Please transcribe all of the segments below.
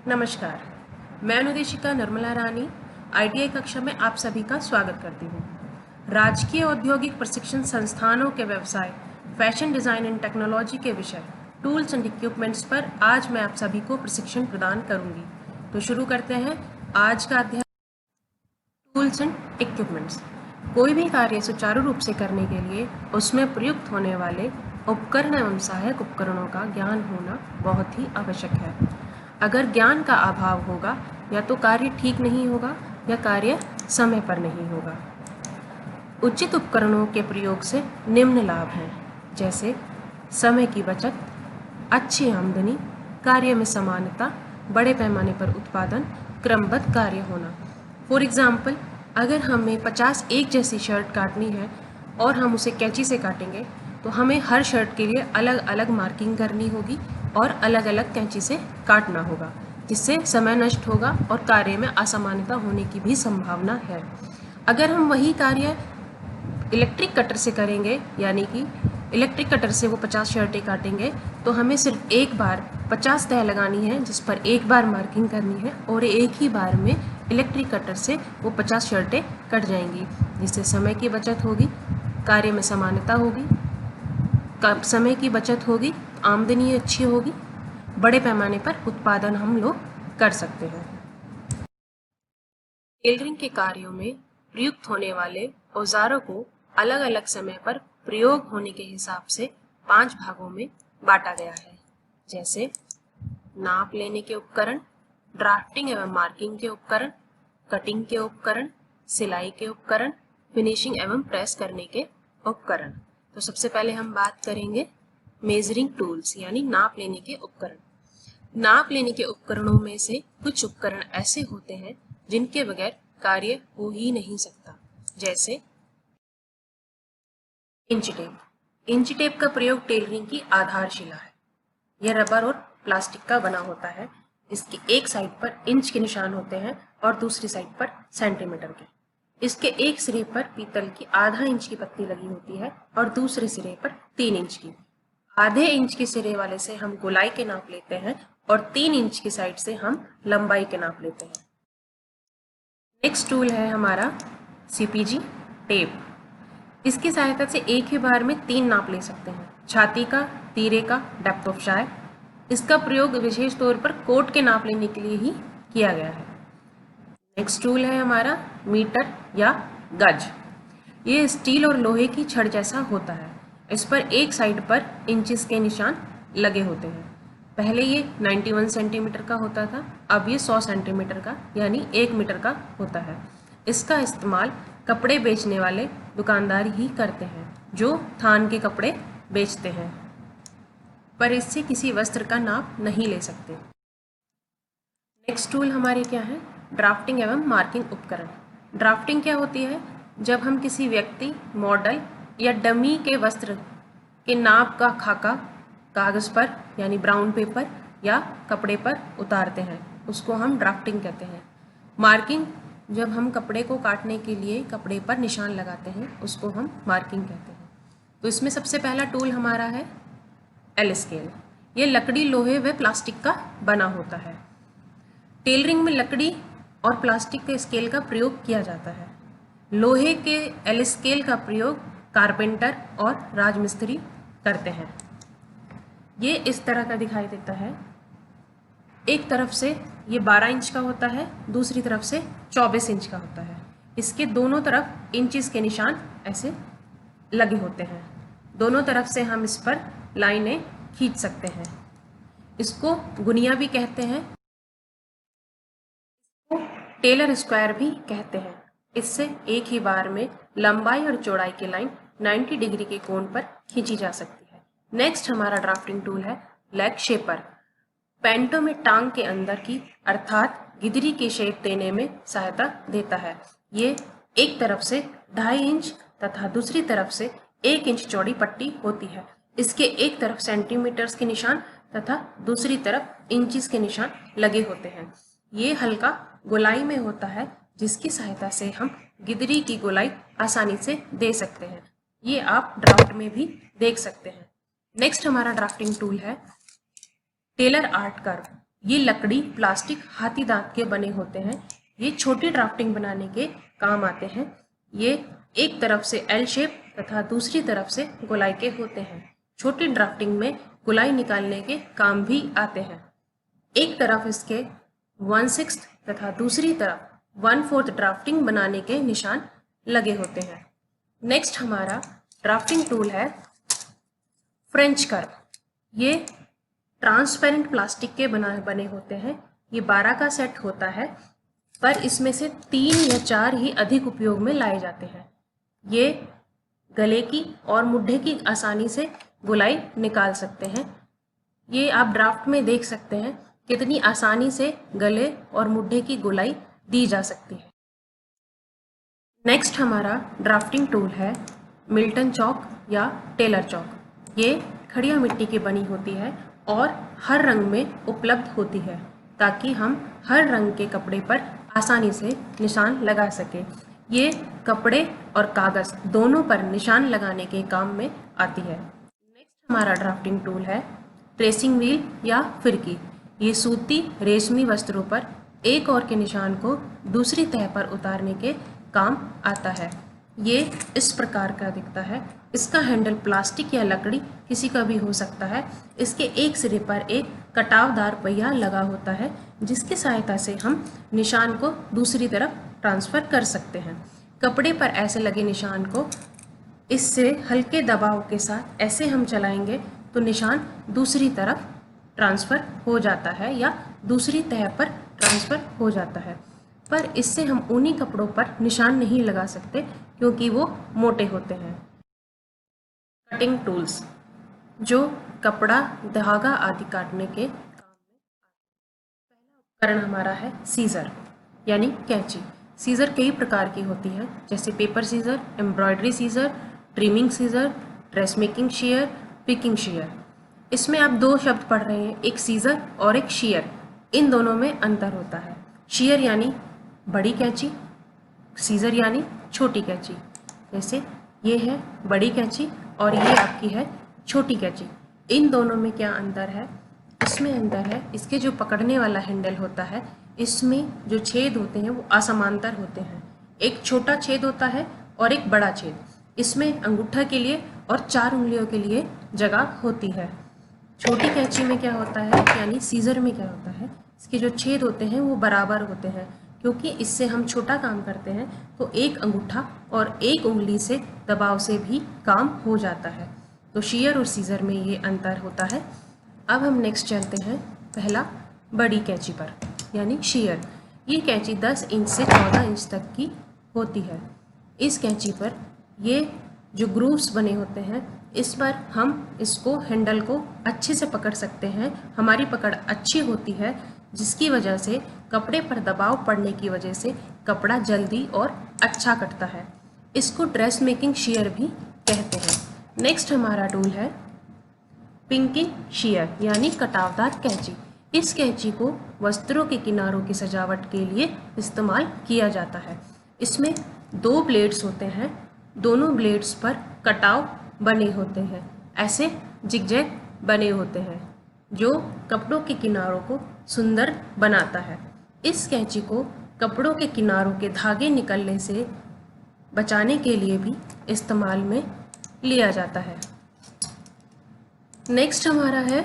नमस्कार, मैं अनुदेशिका निर्मला रानी ITI कक्षा में आप सभी का स्वागत करती हूँ। राजकीय औद्योगिक प्रशिक्षण संस्थानों के व्यवसाय, फैशन डिज़ाइन एंड टेक्नोलॉजी के विषय टूल्स एंड इक्विपमेंट्स पर आज मैं आप सभी को प्रशिक्षण प्रदान करूँगी। तो शुरू करते हैं आज का अध्याय टूल्स एंड इक्विपमेंट्स। कोई भी कार्य सुचारू रूप से करने के लिए उसमें प्रयुक्त होने वाले उपकरण एवं सहायक उपकरणों का ज्ञान होना बहुत ही आवश्यक है। अगर ज्ञान का अभाव होगा या तो कार्य ठीक नहीं होगा या कार्य समय पर नहीं होगा। उचित उपकरणों के प्रयोग से निम्न लाभ हैं, जैसे समय की बचत, अच्छी आमदनी, कार्य में समानता, बड़े पैमाने पर उत्पादन, क्रमबद्ध कार्य होना। फॉर एग्जाम्पल, अगर हमें 50 एक जैसी शर्ट काटनी है और हम उसे कैंची से काटेंगे तो हमें हर शर्ट के लिए अलग अलग मार्किंग करनी होगी और अलग अलग कैंची से काटना होगा, जिससे समय नष्ट होगा और कार्य में असमानता होने की भी संभावना है। अगर हम वही कार्य इलेक्ट्रिक कटर से करेंगे, यानी कि इलेक्ट्रिक कटर से वो 50 शर्टें काटेंगे, तो हमें सिर्फ एक बार 50 तह लगानी है, जिस पर एक बार मार्किंग करनी है और एक ही बार में इलेक्ट्रिक कटर से वो 50 शर्टें कट जाएंगी, जिससे समय की बचत होगी, कार्य में समानता होगी, समय की बचत होगी, आमदनी अच्छी होगी, बड़े पैमाने पर उत्पादन हम लोग कर सकते हैं। टेलरिंग के कार्यों में प्रयुक्त होने वाले औजारों को अलग अलग समय पर प्रयोग होने के हिसाब से 5 भागों में बांटा गया है, जैसे नाप लेने के उपकरण, ड्राफ्टिंग एवं मार्किंग के उपकरण, कटिंग के उपकरण, सिलाई के उपकरण, फिनिशिंग एवं प्रेस करने के उपकरण। तो सबसे पहले हम बात करेंगे मेजरिंग टूल्स यानी नाप लेने के उपकरण। नाप लेने के उपकरणों में से कुछ उपकरण ऐसे होते हैं जिनके बगैर कार्य हो ही नहीं सकता, जैसे इंच टेप। इंच टेप का प्रयोग टेलरिंग की आधारशिला है। यह रबर और प्लास्टिक का बना होता है। इसके एक साइड पर इंच के निशान होते हैं और दूसरी साइड पर सेंटीमीटर के। इसके एक सिरे पर पीतल की आधा इंच की पत्ती लगी होती है और दूसरे सिरे पर 3 इंच की। आधे इंच के सिरे वाले से हम गोलाई के नाप लेते हैं और 3 इंच की साइड से हम लंबाई के नाप लेते हैं। नेक्स्ट टूल है हमारा CPG टेप। इसकी सहायता से एक ही बार में 3 नाप ले सकते हैं, छाती का, तीरे का, डेप्थ ऑफ शाय। इसका प्रयोग विशेष तौर पर कोट के नाप लेने के लिए ही किया गया है। नेक्स्ट टूल है हमारा मीटर या गज। ये स्टील और लोहे की छड़ जैसा होता है। इस पर एक साइड पर इंचेस के निशान लगे होते हैं। पहले ये 91 सेंटीमीटर का होता था, अब ये 100 सेंटीमीटर का यानी 1 मीटर का होता है। इसका इस्तेमाल कपड़े बेचने वाले दुकानदार ही करते हैं, जो थान के कपड़े बेचते हैं, पर इससे किसी वस्त्र का नाप नहीं ले सकते। नेक्स्ट टूल हमारे क्या है? ड्राफ्टिंग एवं मार्किंग उपकरण। ड्राफ्टिंग क्या होती है? जब हम किसी व्यक्ति, मॉडल या डमी के वस्त्र के नाप का खाका कागज़ पर यानी ब्राउन पेपर या कपड़े पर उतारते हैं, उसको हम ड्राफ्टिंग कहते हैं। मार्किंग, जब हम कपड़े को काटने के लिए कपड़े पर निशान लगाते हैं, उसको हम मार्किंग कहते हैं। तो इसमें सबसे पहला टूल हमारा है एल स्केल। ये लकड़ी, लोहे व प्लास्टिक का बना होता है। टेलरिंग में लकड़ी और प्लास्टिक के स्केल का प्रयोग किया जाता है। लोहे के एल स्केल का प्रयोग कारपेंटर और राजमिस्त्री करते हैं। ये इस तरह का दिखाई देता है। एक तरफ से ये 12 इंच का होता है, दूसरी तरफ से 24 इंच का होता है। इसके दोनों तरफ इंचेस के निशान ऐसे लगे होते हैं। दोनों तरफ से हम इस पर लाइनें खींच सकते हैं। इसको गुनिया भी कहते हैं, इसको टेलर स्क्वायर भी कहते हैं। इससे एक ही बार में लंबाई और चौड़ाई की लाइन 90 डिग्री के कोण पर खींची जा सकती है। नेक्स्ट हमारा ड्राफ्टिंग टूल है लेग शेपर। पैंटों में टांग के अंदर की अर्थात गिदरी की शेप देने में सहायता देता है। ये एक तरफ से 2.5 इंच तथा दूसरी तरफ से 1 इंच चौड़ी पट्टी होती है। इसके एक तरफ सेंटीमीटर्स के निशान तथा दूसरी तरफ इंचेस के निशान लगे होते हैं। ये हल्का गोलाई में होता है, जिसकी सहायता से हम गिदरी की गोलाई आसानी से दे सकते हैं। ये आप ड्राफ्ट में भी देख सकते हैं। नेक्स्ट हमारा ड्राफ्टिंग टूल है टेलर आर्ट कर्व। ये लकड़ी प्लास्टिक हाथी दांत के बने होते हैं। ये छोटी ड्राफ्टिंग बनाने के काम आते हैं। ये एक तरफ से एल शेप तथा दूसरी तरफ से गोलाई के होते हैं। छोटी ड्राफ्टिंग में गोलाई निकालने के काम भी आते हैं। एक तरफ इसके 1/6 तथा दूसरी तरफ 1/4 ड्राफ्टिंग बनाने के निशान लगे होते हैं। नेक्स्ट हमारा ड्राफ्टिंग टूल है फ्रेंच कर्व। ये ट्रांसपेरेंट प्लास्टिक के बने होते हैं। ये 12 का सेट होता है, पर इसमें से 3 या 4 ही अधिक उपयोग में लाए जाते हैं। ये गले की और मुड्ढे की आसानी से गोलाई निकाल सकते हैं। ये आप ड्राफ्ट में देख सकते हैं कितनी आसानी से गले और मुड्ढे की गोलाई दी जा सकती है। नेक्स्ट हमारा ड्राफ्टिंग टूल है मिल्टन चौक या टेलर चौक। ये खड़िया मिट्टी की बनी होती है और हर रंग में उपलब्ध होती है, ताकि हम हर रंग के कपड़े पर आसानी से निशान लगा सकें। ये कपड़े और कागज़ दोनों पर निशान लगाने के काम में आती है। नेक्स्ट हमारा ड्राफ्टिंग टूल है ट्रेसिंग व्हील या फिरकी। ये सूती रेशमी वस्त्रों पर एक और के निशान को दूसरी तह पर उतारने के काम आता है। ये इस प्रकार का दिखता है। इसका हैंडल प्लास्टिक या लकड़ी किसी का भी हो सकता है। इसके एक सिरे पर एक कटावदार पहिया लगा होता है, जिसकी सहायता से हम निशान को दूसरी तरफ ट्रांसफ़र कर सकते हैं। कपड़े पर ऐसे लगे निशान को इससे हल्के दबाव के साथ ऐसे हम चलाएंगे तो निशान दूसरी तरफ ट्रांसफ़र हो जाता है या दूसरी तह पर ट्रांसफ़र हो जाता है। पर इससे हम ऊनी कपड़ों पर निशान नहीं लगा सकते, क्योंकि वो मोटे होते हैं। कटिंग टूल्स, जो कपड़ा, धागा आदि काटने के काम में पहला उपकरण हमारा है सीज़र यानी कैंची। सीज़र कई प्रकार की होती है, जैसे paper scissor, embroidery scissor, trimming scissor, dress making shear, pinking shear. इसमें आप 2 शब्द पढ़ रहे हैं, एक सीज़र और एक शेयर। इन दोनों में अंतर होता है। शेयर यानी बड़ी कैंची, सीज़र यानी छोटी कैंची। जैसे ये है बड़ी कैंची और ये आपकी है छोटी कैंची। इन दोनों में क्या अंतर है? इसमें अंतर है, इसके जो पकड़ने वाला हैंडल होता है, इसमें जो छेद होते हैं वो असमांतर होते हैं। एक छोटा छेद होता है और एक बड़ा छेद। इसमें अंगूठा के लिए और 4 उंगलियों के लिए जगह होती है। छोटी कैंची में क्या होता है, यानी सीज़र में क्या होता है, इसके जो छेद होते हैं वो बराबर होते हैं, क्योंकि इससे हम छोटा काम करते हैं तो एक अंगूठा और एक उंगली से दबाव से भी काम हो जाता है। तो शेयर और सीज़र में ये अंतर होता है। अब हम नेक्स्ट चलते हैं पहला बड़ी कैंची पर, यानी शेयर। ये कैंची 10 इंच से 14 इंच तक की होती है। इस कैंची पर ये जो ग्रूव्स बने होते हैं, इस पर हम इसको हैंडल को अच्छे से पकड़ सकते हैं। हमारी पकड़ अच्छी होती है, जिसकी वजह से कपड़े पर दबाव पड़ने की वजह से कपड़ा जल्दी और अच्छा कटता है। इसको ड्रेस मेकिंग शेयर भी कहते हैं। नेक्स्ट हमारा टूल है पिंकिंग शेयर यानी कटावदार कैंची। इस कैंची को वस्त्रों के किनारों की सजावट के लिए इस्तेमाल किया जाता है। इसमें 2 ब्लेड्स होते हैं, दोनों ब्लेड्स पर कटाव बने होते हैं, ऐसे जिगजैग बने होते हैं, जो कपड़ों के किनारों को सुंदर बनाता है। इस कैंची को कपड़ों के किनारों के धागे निकलने से बचाने के लिए भी इस्तेमाल में लिया जाता है। नेक्स्ट हमारा है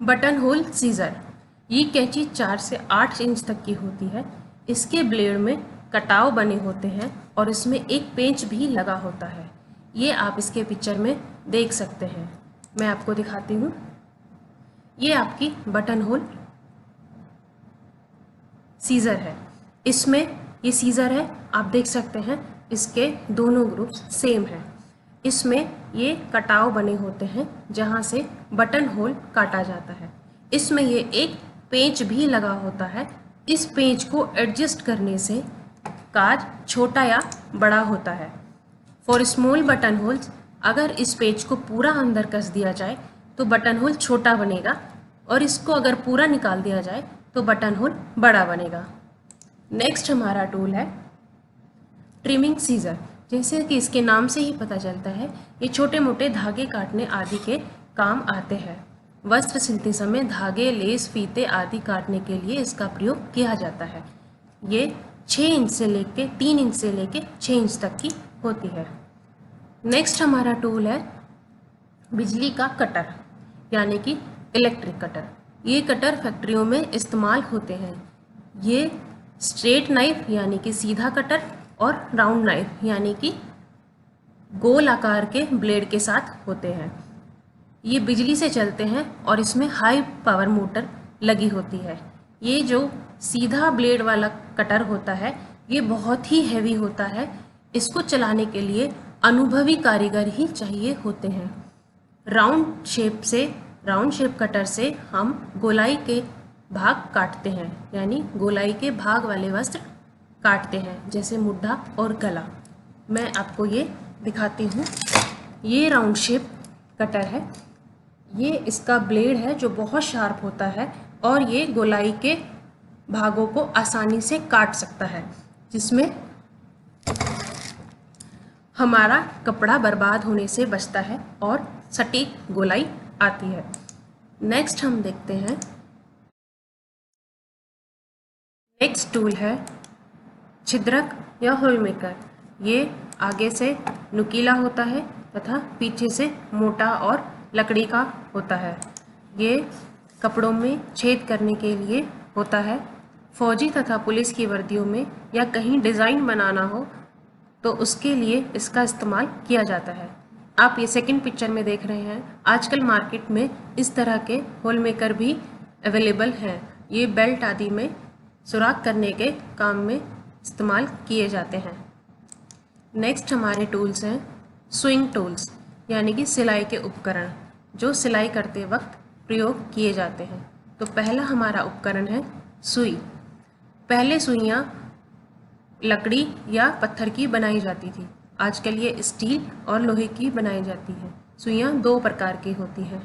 बटन होल सीज़र। ये कैंची 4 से 8 इंच तक की होती है। इसके ब्लेड में कटाव बने होते हैं और इसमें एक पेंच भी लगा होता है। ये आप इसके पिक्चर में देख सकते हैं। मैं आपको दिखाती हूँ। ये आपकी बटन होल सीज़र है। इसमें ये सीज़र है, आप देख सकते हैं इसके दोनों ग्रुप्स सेम हैं। इसमें ये कटाव बने होते हैं जहाँ से बटन होल काटा जाता है। इसमें ये एक पेंच भी लगा होता है। इस पेंच को एडजस्ट करने से काज छोटा या बड़ा होता है। फॉर स्मॉल बटन होल्स, अगर इस पेंच को पूरा अंदर कस दिया जाए तो बटन होल छोटा बनेगा, और इसको अगर पूरा निकाल दिया जाए तो बटन होल बड़ा बनेगा। नेक्स्ट हमारा टूल है ट्रिमिंग सीज़र। जैसे कि इसके नाम से ही पता चलता है, ये छोटे मोटे धागे काटने आदि के काम आते हैं। वस्त्र सिलते समय धागे, लेस, फीते आदि काटने के लिए इसका प्रयोग किया जाता है। ये 6 इंच से लेके 3 इंच से लेके 6 इंच तक की होती है। नेक्स्ट हमारा टूल है बिजली का कटर, यानी कि इलेक्ट्रिक कटर। ये कटर फैक्ट्रियों में इस्तेमाल होते हैं। ये स्ट्रेट नाइफ यानी कि सीधा कटर और राउंड नाइफ यानी कि गोल आकार के ब्लेड के साथ होते हैं। ये बिजली से चलते हैं और इसमें हाई पावर मोटर लगी होती है। ये जो सीधा ब्लेड वाला कटर होता है ये बहुत ही हैवी होता है। इसको चलाने के लिए अनुभवी कारीगर ही चाहिए होते हैं। राउंड शेप कटर से हम गोलाई के भाग काटते हैं, यानी गोलाई के भाग वाले वस्त्र काटते हैं, जैसे मुड्ढा और गला। मैं आपको ये दिखाती हूँ। ये राउंड शेप कटर है। ये इसका ब्लेड है जो बहुत शार्प होता है और ये गोलाई के भागों को आसानी से काट सकता है, जिसमें हमारा कपड़ा बर्बाद होने से बचता है और सटीक गोलाई आती है। नेक्स्ट हम देखते हैं, नेक्स्ट टूल है छिद्रक या होल मेकर। ये आगे से नुकीला होता है तथा पीछे से मोटा और लकड़ी का होता है। ये कपड़ों में छेद करने के लिए होता है। फौजी तथा पुलिस की वर्दियों में या कहीं डिज़ाइन बनाना हो तो उसके लिए इसका इस्तेमाल किया जाता है। आप ये सेकंड पिक्चर में देख रहे हैं, आजकल मार्केट में इस तरह के होल मेकर भी अवेलेबल हैं। ये बेल्ट आदि में सुराख करने के काम में इस्तेमाल किए जाते हैं। नेक्स्ट हमारे टूल्स हैं स्विंग टूल्स, यानी कि सिलाई के उपकरण जो सिलाई करते वक्त प्रयोग किए जाते हैं। तो पहला हमारा उपकरण है सुई। पहले सुइयाँ लकड़ी या पत्थर की बनाई जाती थी, आजकल ये स्टील और लोहे की बनाई जाती है। सुइयाँ 2 प्रकार की होती हैं,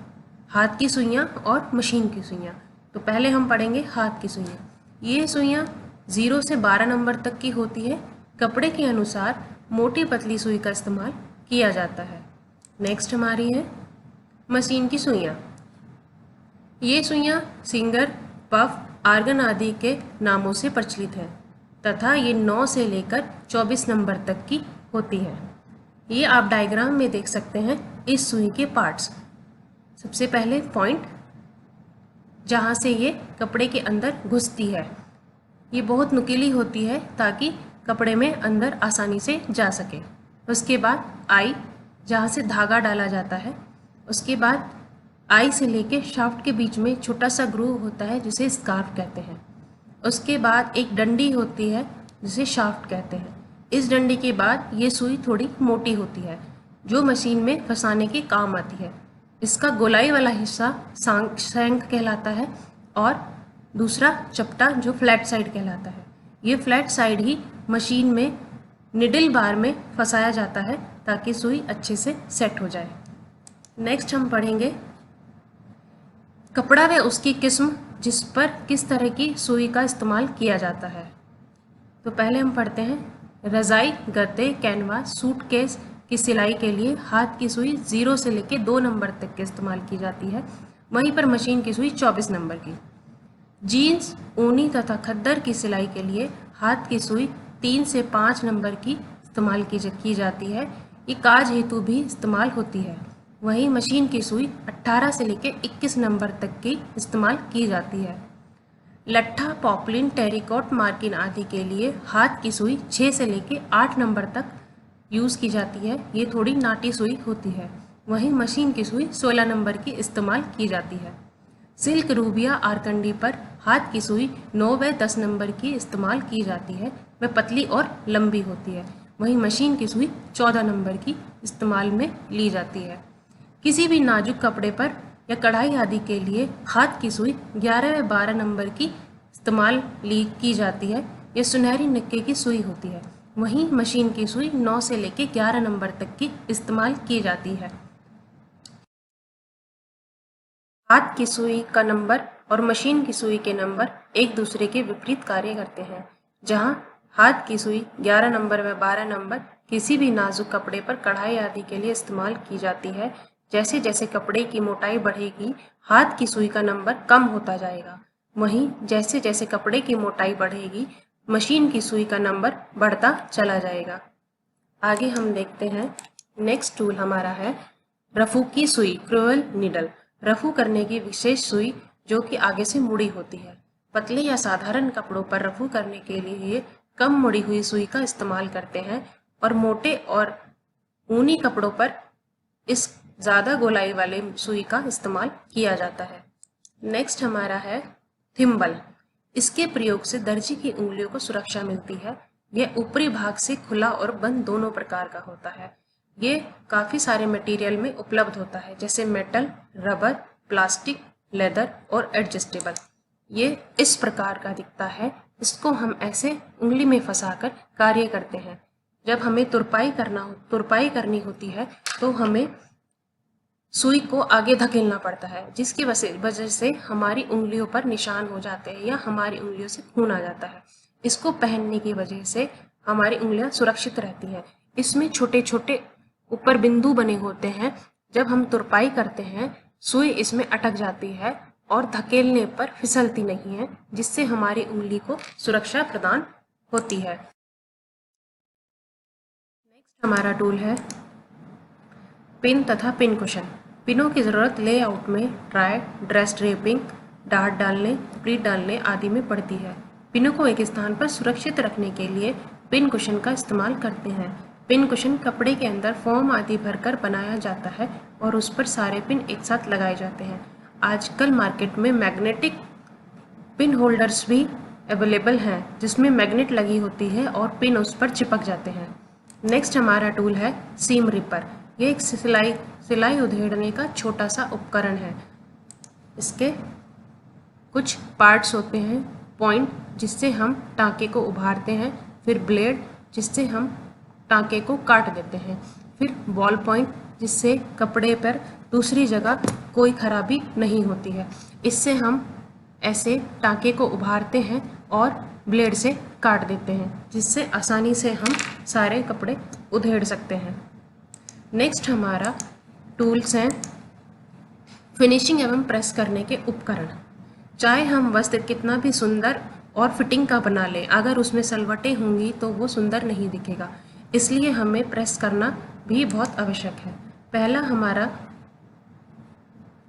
हाथ की सुइयाँ और मशीन की सुइयाँ। तो पहले हम पढ़ेंगे हाथ की सुइयाँ। ये सुइयाँ 0 से 12 नंबर तक की होती है। कपड़े के अनुसार मोटी पतली सुई का इस्तेमाल किया जाता है। नेक्स्ट हमारी है मशीन की सुइयाँ। ये सुइयाँ सिंगर, पफ, आर्गन आदि के नामों से प्रचलित है तथा ये 9 से लेकर 24 नंबर तक की होती है। ये आप डायग्राम में देख सकते हैं इस सुई के पार्ट्स। सबसे पहले पॉइंट जहाँ से ये कपड़े के अंदर घुसती है, ये बहुत नुकीली होती है ताकि कपड़े में अंदर आसानी से जा सके। उसके बाद आई, जहाँ से धागा डाला जाता है। उसके बाद आई से लेके शाफ्ट के बीच में छोटा सा ग्रूव होता है जिसे स्कार्फ कहते हैं। उसके बाद एक डंडी होती है जिसे शाफ्ट कहते हैं। इस डंडी के बाद ये सुई थोड़ी मोटी होती है जो मशीन में फंसाने के काम आती है। इसका गोलाई वाला हिस्सा शंख कहलाता है और दूसरा चपटा जो फ्लैट साइड कहलाता है। ये फ्लैट साइड ही मशीन में निडल बार में फंसाया जाता है ताकि सुई अच्छे से सेट हो जाए। नेक्स्ट हम पढ़ेंगे कपड़ा व उसकी किस्म जिस पर किस तरह की सुई का इस्तेमाल किया जाता है। तो पहले हम पढ़ते हैं रज़ाई, गद्दे, कैनवास, सूटकेस की सिलाई के लिए हाथ की सुई 0 से लेकर 2 नंबर तक के इस्तेमाल की जाती है। वहीं पर मशीन की सुई 24 नंबर की। जीन्स, ऊनी तथा खद्दर की सिलाई के लिए हाथ की सुई 3 से 5 नंबर की इस्तेमाल की जाती है। ये काज हेतु भी इस्तेमाल होती है। वहीं मशीन की सुई 18 से लेकर 21 नंबर तक की इस्तेमाल की जाती है। लट्ठा, पॉपलिन, टेरिकॉट, मार्किन आदि के लिए हाथ की सुई 6 से लेकर 8 नंबर तक यूज़ की जाती है। ये थोड़ी नाटी सुई होती है। वहीं मशीन की सुई 16 नंबर की इस्तेमाल की जाती है। सिल्क, रूबिया, आरकंडी पर हाथ की सुई 9 व 10 नंबर की इस्तेमाल की जाती है। वह पतली और लंबी होती है। वहीं मशीन की सुई 14 नंबर की इस्तेमाल में ली जाती है। किसी भी नाजुक कपड़े पर या कढ़ाई आदि के लिए हाथ की सुई 11 व 12 नंबर की इस्तेमाल की जाती है। यह सुनहरी निक्के की सुई होती है। वहीं मशीन की सुई 9 से लेकर 11 नंबर तक की इस्तेमाल की जाती है। हाथ की सुई का नंबर और मशीन की सुई के नंबर एक दूसरे के विपरीत कार्य करते हैं। जहां हाथ की सुई 11 नंबर व 12 नंबर किसी भी नाजुक कपड़े पर कढ़ाई आदि के लिए इस्तेमाल की जाती है, जैसे जैसे कपड़े की मोटाई बढ़ेगी हाथ की सुई का नंबर कम होता जाएगा। वहीं जैसे जैसे कपड़े की मोटाई बढ़ेगी मशीन की सुई का नंबर बढ़ता चला जाएगा। आगे हम देखते हैं नेक्स्ट टूल हमारा है रफू की सुई, क्रूएल नीडल। रफू करने की विशेष सुई जो कि आगे से मुड़ी होती है। पतले या साधारण कपड़ों पर रफू करने के लिए कम मुड़ी हुई सुई का इस्तेमाल करते हैं और मोटे और ऊनी कपड़ों पर इस ज़्यादा गोलाई वाले सुई का इस्तेमाल किया जाता है। नेक्स्ट हमारा है थिम्बल। इसके प्रयोग से दर्जी की उंगलियों को सुरक्षा मिलती है। यह ऊपरी भाग से खुला और बंद दोनों प्रकार का होता है। ये काफ़ी सारे मटेरियल में उपलब्ध होता है जैसे मेटल, रबर, प्लास्टिक, लेदर और एडजस्टेबल। ये इस प्रकार का दिखता है। इसको हम ऐसे उंगली में फंसाकर कार्य करते हैं। जब हमें तुरपाई करनी होती है तो हमें सुई को आगे धकेलना पड़ता है, जिसकी वजह से हमारी उंगलियों पर निशान हो जाते हैं या हमारी उंगलियों से खून आ जाता है। इसको पहनने की वजह से हमारी उंगलियां सुरक्षित रहती हैं। इसमें छोटे छोटे ऊपर बिंदु बने होते हैं। जब हम तुरपाई करते हैं सुई इसमें अटक जाती है और धकेलने पर फिसलती नहीं है, जिससे हमारी उंगली को सुरक्षा प्रदान होती है। नेक्स्ट हमारा टूल है पिन तथा पिन कुशन। पिनों की ज़रूरत लेआउट में ट्राई, ड्रेस ड्रेपिंग, डार्ट डालने, प्लीट डालने आदि में पड़ती है। पिनों को एक स्थान पर सुरक्षित रखने के लिए पिन कुशन का इस्तेमाल करते हैं। पिन कुशन कपड़े के अंदर फोम आदि भरकर बनाया जाता है और उस पर सारे पिन एक साथ लगाए जाते हैं। आजकल मार्केट में मैग्नेटिक पिन होल्डर्स भी अवेलेबल हैं जिसमें मैग्नेट लगी होती है और पिन उस पर चिपक जाते हैं। नेक्स्ट हमारा टूल है सीम रिपर। ये एक सिलाई उधेड़ने का छोटा सा उपकरण है। इसके कुछ पार्ट्स होते हैं, पॉइंट जिससे हम टाँके को उभारते हैं, फिर ब्लेड जिससे हम टाँके को काट देते हैं, फिर बॉल पॉइंट जिससे कपड़े पर दूसरी जगह कोई खराबी नहीं होती है। इससे हम ऐसे टाँके को उभारते हैं और ब्लेड से काट देते हैं, जिससे आसानी से हम सारे कपड़े उधेड़ सकते हैं। नेक्स्ट हमारा टूल्स हैं फिनिशिंग एवं प्रेस करने के उपकरण। चाहे हम वस्त्र कितना भी सुंदर और फिटिंग का बना लें, अगर उसमें सलवटें होंगी तो वो सुंदर नहीं दिखेगा। इसलिए हमें प्रेस करना भी बहुत आवश्यक है। पहला हमारा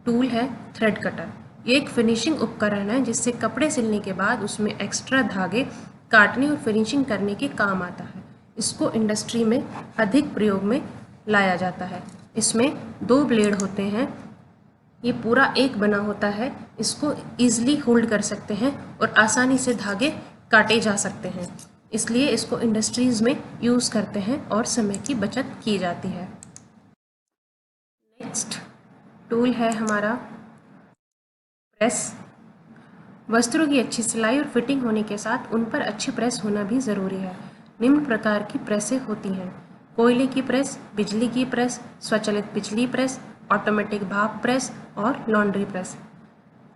टूल है थ्रेड कटर। ये एक फिनिशिंग उपकरण है जिससे कपड़े सिलने के बाद उसमें एक्स्ट्रा धागे काटने और फिनिशिंग करने के काम आता है। इसको इंडस्ट्री में अधिक प्रयोग में लाया जाता है। इसमें 2 ब्लेड होते हैं। ये पूरा एक बना होता है। इसको ईजिली होल्ड कर सकते हैं और आसानी से धागे काटे जा सकते हैं। इसलिए इसको इंडस्ट्रीज़ में यूज़ करते हैं और समय की बचत की जाती है। नेक्स्ट टूल है हमारा प्रेस। वस्त्रों की अच्छी सिलाई और फिटिंग होने के साथ उन पर अच्छी प्रेस होना भी ज़रूरी है। निम्न प्रकार की प्रेसें होती हैं: कोयले की प्रेस, बिजली की प्रेस, स्वचालित बिजली प्रेस, ऑटोमेटिक भाप प्रेस और लॉन्ड्री प्रेस।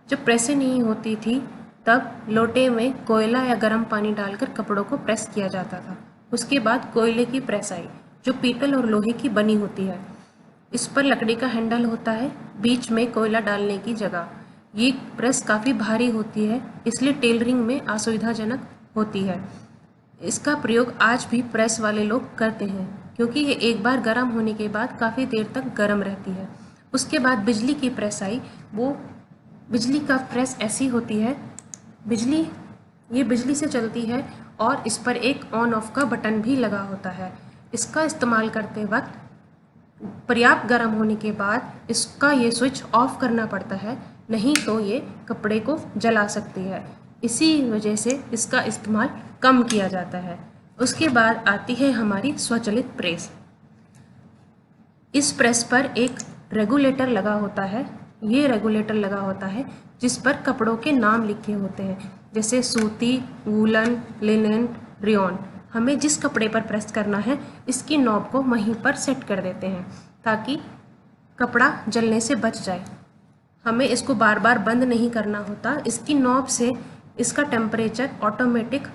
जब प्रेसें नहीं होती थी तब लोटे में कोयला या गर्म पानी डालकर कपड़ों को प्रेस किया जाता था। उसके बाद कोयले की प्रेस आई जो पीतल और लोहे की बनी होती है। इस पर लकड़ी का हैंडल होता है, बीच में कोयला डालने की जगह। ये प्रेस काफ़ी भारी होती है, इसलिए टेलरिंग में असुविधाजनक होती है। इसका प्रयोग आज भी प्रेस वाले लोग करते हैं क्योंकि ये एक बार गर्म होने के बाद काफ़ी देर तक गर्म रहती है। उसके बाद बिजली की प्रेस आई। वो बिजली का प्रेस ऐसी होती है, ये बिजली से चलती है और इस पर एक ऑन ऑफ का बटन भी लगा होता है। इसका इस्तेमाल करते वक्त पर्याप्त गर्म होने के बाद इसका ये स्विच ऑफ करना पड़ता है, नहीं तो ये कपड़े को जला सकती है। इसी वजह से इसका इस्तेमाल कम किया जाता है। उसके बाद आती है हमारी स्वचालित प्रेस। इस प्रेस पर एक रेगुलेटर लगा होता है। ये रेगुलेटर लगा होता है जिस पर कपड़ों के नाम लिखे होते हैं, जैसे सूती, वूलन, लिनन, रेयॉन। हमें जिस कपड़े पर प्रेस करना है इसकी नॉब को वहीं पर सेट कर देते हैं ताकि कपड़ा जलने से बच जाए। हमें इसको बार बार बंद नहीं करना होता। इसकी नॉब से इसका टेम्परेचर ऑटोमेटिक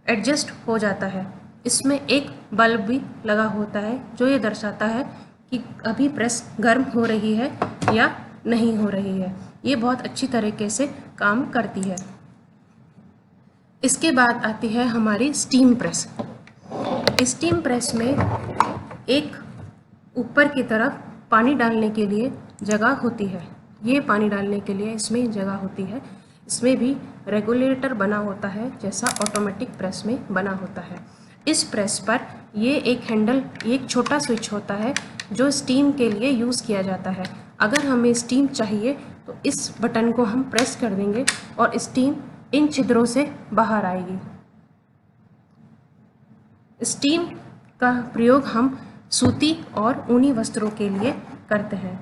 एडजस्ट हो जाता है। इसमें एक बल्ब भी लगा होता है जो ये दर्शाता है कि अभी प्रेस गर्म हो रही है या नहीं हो रही है। ये बहुत अच्छी तरीके से काम करती है। इसके बाद आती है हमारी स्टीम प्रेस। स्टीम प्रेस में एक ऊपर की तरफ पानी डालने के लिए जगह होती है। ये पानी डालने के लिए इसमें जगह होती है। इसमें भी रेगुलेटर बना होता है, जैसा ऑटोमेटिक प्रेस में बना होता है। इस प्रेस पर ये एक हैंडल, एक छोटा स्विच होता है जो स्टीम के लिए यूज़ किया जाता है। अगर हमें स्टीम चाहिए तो इस बटन को हम प्रेस कर देंगे और स्टीम इन छिद्रों से बाहर आएगी। स्टीम का प्रयोग हम सूती और ऊनी वस्त्रों के लिए करते हैं।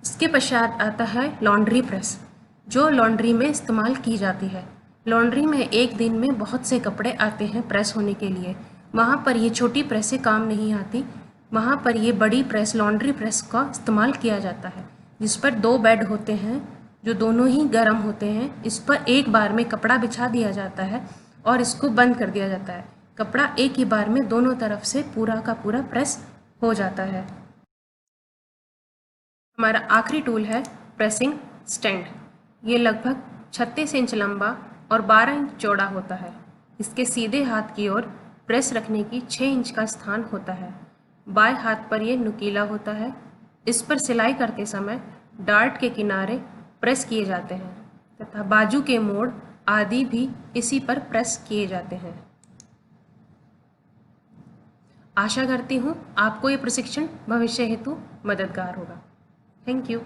इसके पश्चात आता है लॉन्ड्री प्रेस, जो लॉन्ड्री में इस्तेमाल की जाती है। लॉन्ड्री में एक दिन में बहुत से कपड़े आते हैं प्रेस होने के लिए। वहाँ पर ये छोटी प्रेसें काम नहीं आती, वहाँ पर ये बड़ी प्रेस, लॉन्ड्री प्रेस का इस्तेमाल किया जाता है, जिस पर 2 बेड होते हैं जो दोनों ही गर्म होते हैं। इस पर एक बार में कपड़ा बिछा दिया जाता है और इसको बंद कर दिया जाता है। कपड़ा एक ही बार में दोनों तरफ से पूरा का पूरा प्रेस हो जाता है। हमारा आखिरी टूल है प्रेसिंग स्टैंड। ये लगभग 36 इंच लंबा और 12 इंच चौड़ा होता है। इसके सीधे हाथ की ओर प्रेस रखने की 6 इंच का स्थान होता है। बाएं हाथ पर यह नुकीला होता है। इस पर सिलाई करते समय डार्ट के किनारे प्रेस किए जाते हैं तथा बाजू के मोड़ आदि भी इसी पर प्रेस किए जाते हैं। आशा करती हूँ आपको ये प्रशिक्षण भविष्य हेतु मददगार होगा। Thank you.